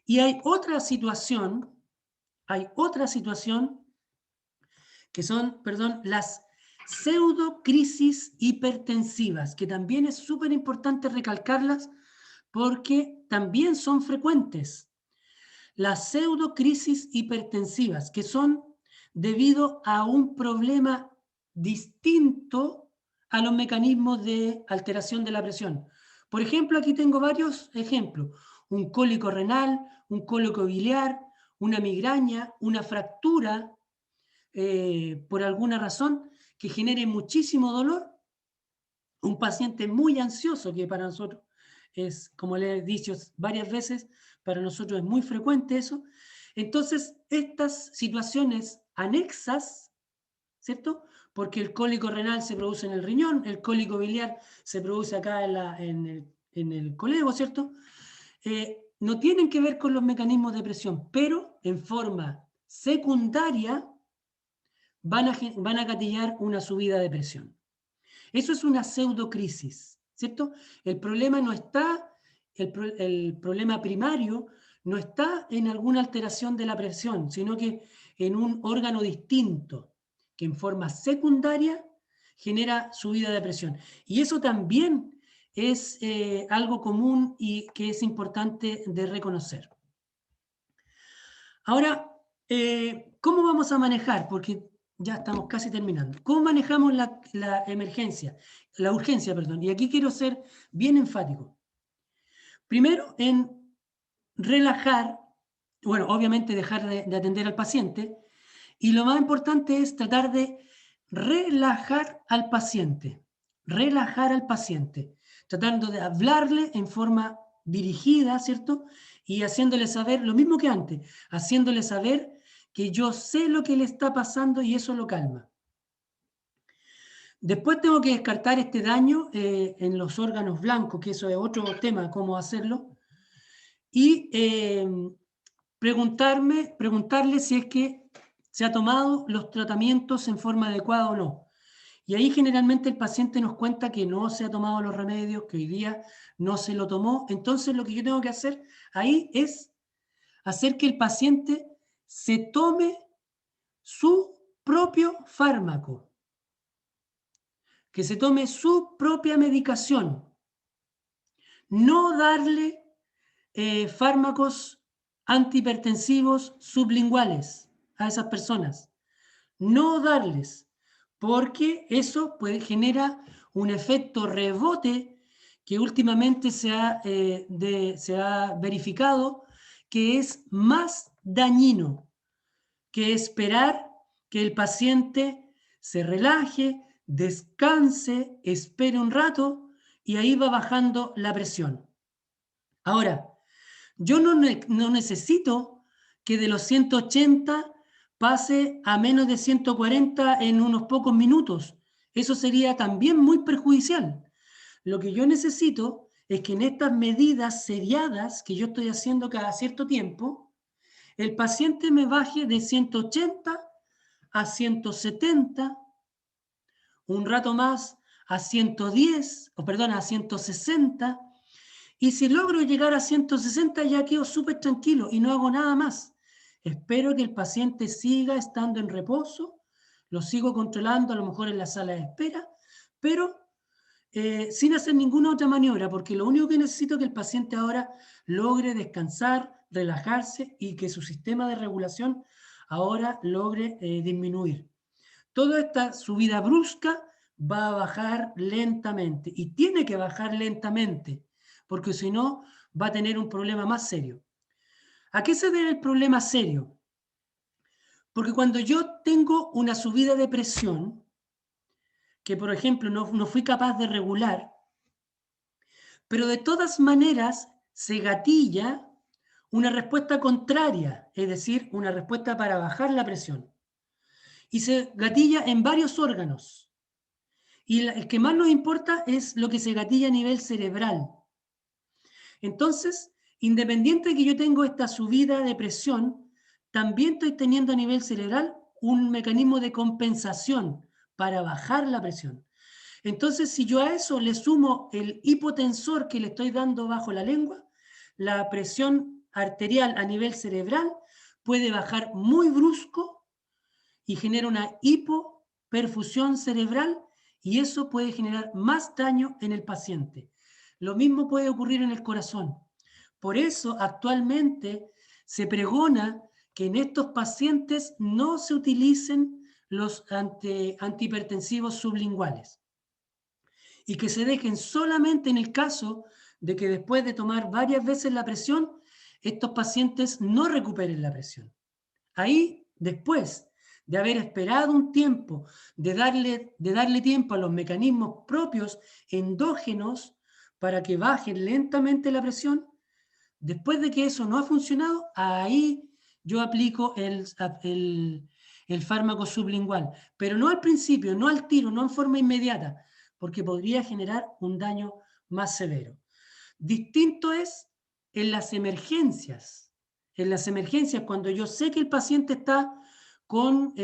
Y hay otra situación que son, perdón, las pseudocrisis hipertensivas, que también es súper importante recalcarlas porque también son frecuentes. Las pseudocrisis hipertensivas, que son debido a un problema distinto a los mecanismos de alteración de la presión. Por ejemplo, aquí tengo varios ejemplos. Un cólico renal, un cólico biliar, una migraña, una fractura por alguna razón que genere muchísimo dolor, un paciente muy ansioso, que para nosotros es, como le he dicho varias veces, para nosotros es muy frecuente eso. Entonces, estas situaciones anexas, ¿cierto? Porque el cólico renal se produce en el riñón, el cólico biliar se produce acá en el colego, ¿cierto? No tienen que ver con los mecanismos de presión, pero en forma secundaria van a gatillar una subida de presión. Eso es una pseudocrisis, ¿cierto? El problema no está, el problema primario no está en alguna alteración de la presión, sino que en un órgano distinto, que en forma secundaria genera subida de presión. Y eso también es algo común y que es importante de reconocer. Ahora, ¿cómo vamos a manejar? Porque ya estamos casi terminando. ¿Cómo manejamos la emergencia? La urgencia, perdón. Y aquí quiero ser bien enfático. Primero, en relajar, bueno, obviamente dejar de atender al paciente. Y lo más importante es tratar de relajar al paciente. Relajar al paciente. Tratando de hablarle en forma dirigida, ¿cierto? Y haciéndole saber, lo mismo que antes, haciéndole saber que yo sé lo que le está pasando y eso lo calma. Después tengo que descartar este daño en los órganos blancos, que eso es otro tema, cómo hacerlo. Y preguntarle si es que se ha tomado los tratamientos en forma adecuada o no. Y ahí generalmente el paciente nos cuenta que no se ha tomado los remedios, que hoy día no se lo tomó. Entonces lo que yo tengo que hacer ahí es hacer que el paciente se tome su propio fármaco, que se tome su propia medicación, no darle fármacos antihipertensivos sublinguales a esas personas, no darles, porque eso genera un efecto rebote que últimamente se ha verificado que es más dañino que esperar que el paciente se relaje, descanse, espere un rato y ahí va bajando la presión. Ahora, yo no necesito que de los 180 pase a menos de 140 en unos pocos minutos. Eso sería también muy perjudicial. Lo que yo necesito es que en estas medidas seriadas que yo estoy haciendo cada cierto tiempo, el paciente me baje de 180 a 170, un rato más a 110, a 160, y si logro llegar a 160 ya quedo súper tranquilo y no hago nada más. Espero que el paciente siga estando en reposo, lo sigo controlando a lo mejor en la sala de espera, pero sin hacer ninguna otra maniobra, porque lo único que necesito es que el paciente ahora logre descansar, relajarse y que su sistema de regulación ahora logre disminuir. Toda esta subida brusca va a bajar lentamente y tiene que bajar lentamente, porque si no va a tener un problema más serio. ¿A qué se debe el problema serio? Porque cuando yo tengo una subida de presión, que por ejemplo no fui capaz de regular, pero de todas maneras se gatilla una respuesta contraria, es decir, una respuesta para bajar la presión. Y se gatilla en varios órganos. Y el que más nos importa es lo que se gatilla a nivel cerebral. Entonces, independiente de que yo tengo esta subida de presión, también estoy teniendo a nivel cerebral un mecanismo de compensación para bajar la presión. Entonces, si yo a eso le sumo el hipotensor que le estoy dando bajo la lengua, la presión arterial a nivel cerebral puede bajar muy brusco y genera una hipoperfusión cerebral y eso puede generar más daño en el paciente. Lo mismo puede ocurrir en el corazón. Por eso actualmente se pregona que en estos pacientes no se utilicen los antihipertensivos sublinguales y que se dejen solamente en el caso de que después de tomar varias veces la presión, estos pacientes no recuperen la presión. Ahí, después de haber esperado un tiempo, de darle tiempo a los mecanismos propios endógenos para que bajen lentamente la presión, después de que eso no ha funcionado, ahí yo aplico el fármaco sublingual, pero no al principio, no al tiro, no en forma inmediata, porque podría generar un daño más severo. Distinto es en las emergencias. En las emergencias, cuando yo sé que el paciente está con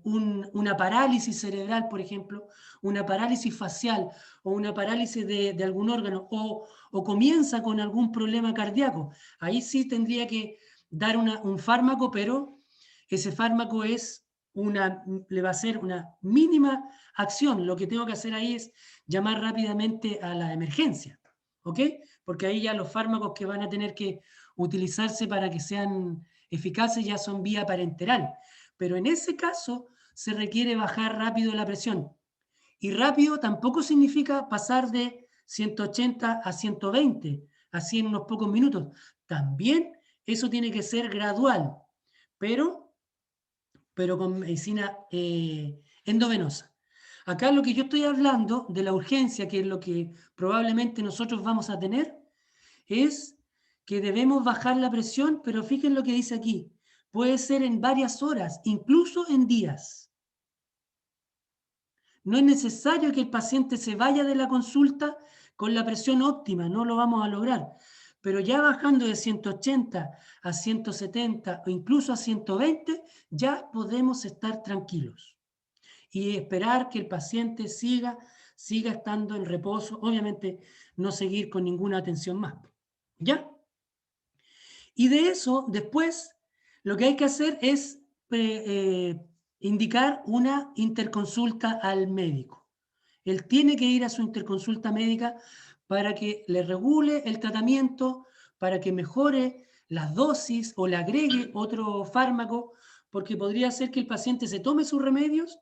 una parálisis cerebral, por ejemplo, una parálisis facial o una parálisis de algún órgano, o comienza con algún problema cardíaco, ahí sí tendría que dar un fármaco, pero ese fármaco le va a ser una mínima acción. Lo que tengo que hacer ahí es llamar rápidamente a la emergencia, ¿ok? Porque ahí ya los fármacos que van a tener que utilizarse para que sean eficaces ya son vía parenteral. Pero en ese caso se requiere bajar rápido la presión. Y rápido tampoco significa pasar de 180 a 120, así en unos pocos minutos. También eso tiene que ser gradual, pero con medicina endovenosa. Acá lo que yo estoy hablando de la urgencia, que es lo que probablemente nosotros vamos a tener, es que debemos bajar la presión, pero fíjense lo que dice aquí, puede ser en varias horas, incluso en días. No es necesario que el paciente se vaya de la consulta con la presión óptima, no lo vamos a lograr. Pero ya bajando de 180 a 170 o incluso a 120, ya podemos estar tranquilos y esperar que el paciente siga estando en reposo, obviamente no seguir con ninguna atención más. ¿Ya? Y de eso, después, lo que hay que hacer es indicar una interconsulta al médico. Él tiene que ir a su interconsulta médica para que le regule el tratamiento, para que mejore las dosis o le agregue otro fármaco, porque podría ser que el paciente se tome sus remedios,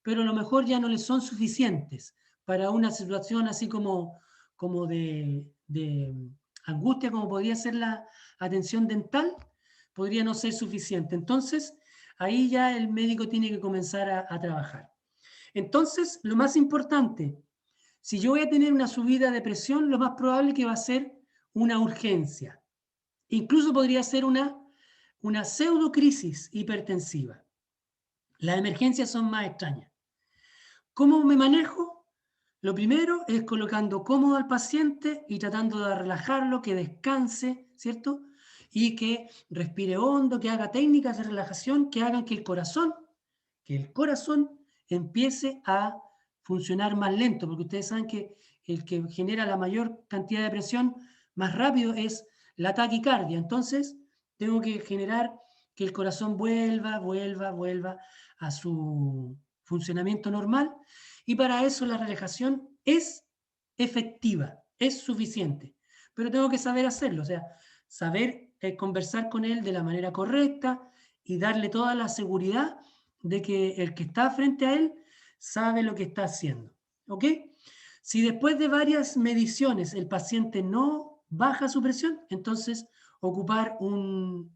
pero a lo mejor ya no le son suficientes para una situación así como de angustia, como podría ser la atención dental, podría no ser suficiente. Entonces, ahí ya el médico tiene que comenzar a trabajar. Entonces, lo más importante, si yo voy a tener una subida de presión, lo más probable que va a ser una urgencia. Incluso podría ser una pseudocrisis hipertensiva. Las emergencias son más extrañas. ¿Cómo me manejo? Lo primero es colocando cómodo al paciente y tratando de relajarlo, que descanse, ¿cierto? Y que respire hondo, que haga técnicas de relajación que hagan que el corazón empiece a funcionar más lento, porque ustedes saben que el que genera la mayor cantidad de presión más rápido es la taquicardia. Entonces, tengo que generar que el corazón vuelva a su funcionamiento normal, y para eso la relajación es efectiva, es suficiente, pero tengo que saber hacerlo, o sea, saber conversar con él de la manera correcta y darle toda la seguridad de que el que está frente a él sabe lo que está haciendo, ¿ok? Si después de varias mediciones el paciente no baja su presión, entonces ocupar un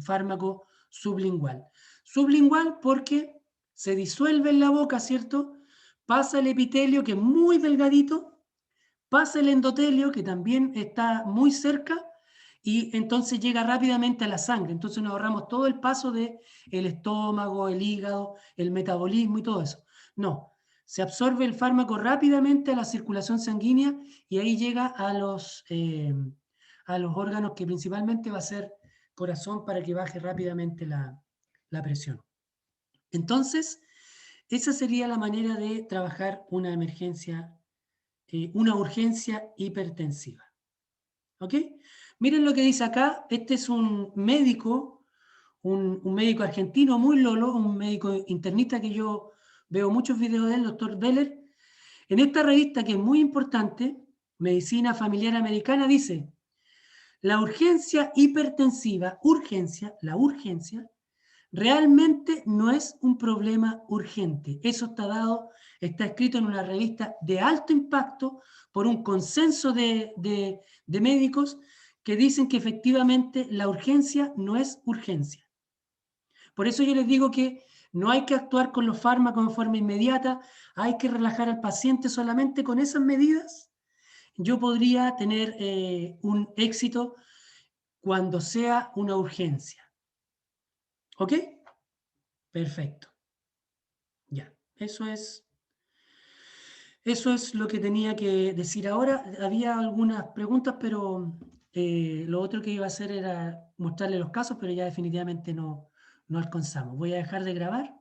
fármaco sublingual. Sublingual porque se disuelve en la boca, ¿cierto? Pasa el epitelio, que es muy delgadito, pasa el endotelio, que también está muy cerca, y entonces llega rápidamente a la sangre. Entonces nos ahorramos todo el paso del estómago, el hígado, el metabolismo y todo eso. No, se absorbe el fármaco rápidamente a la circulación sanguínea y ahí llega a los órganos, que principalmente va a ser corazón, para que baje rápidamente la presión. Entonces, esa sería la manera de trabajar una emergencia, una urgencia hipertensiva. ¿Ok? Miren lo que dice acá. Este es un médico, un médico argentino muy lolo, un médico internista que yo veo muchos videos de él, el doctor Beller. En esta revista, que es muy importante, Medicina Familiar Americana, dice: la urgencia hipertensiva, la urgencia, realmente no es un problema urgente. Eso está escrito en una revista de alto impacto por un consenso de médicos que dicen que efectivamente la urgencia no es urgencia. Por eso yo les digo que no hay que actuar con los fármacos de forma inmediata, hay que relajar al paciente solamente con esas medidas. Yo podría tener un éxito cuando sea una urgencia. ¿Ok? Perfecto. Ya, eso es lo que tenía que decir ahora. Había algunas preguntas, pero lo otro que iba a hacer era mostrarle los casos, pero ya definitivamente no alcanzamos. Voy a dejar de grabar.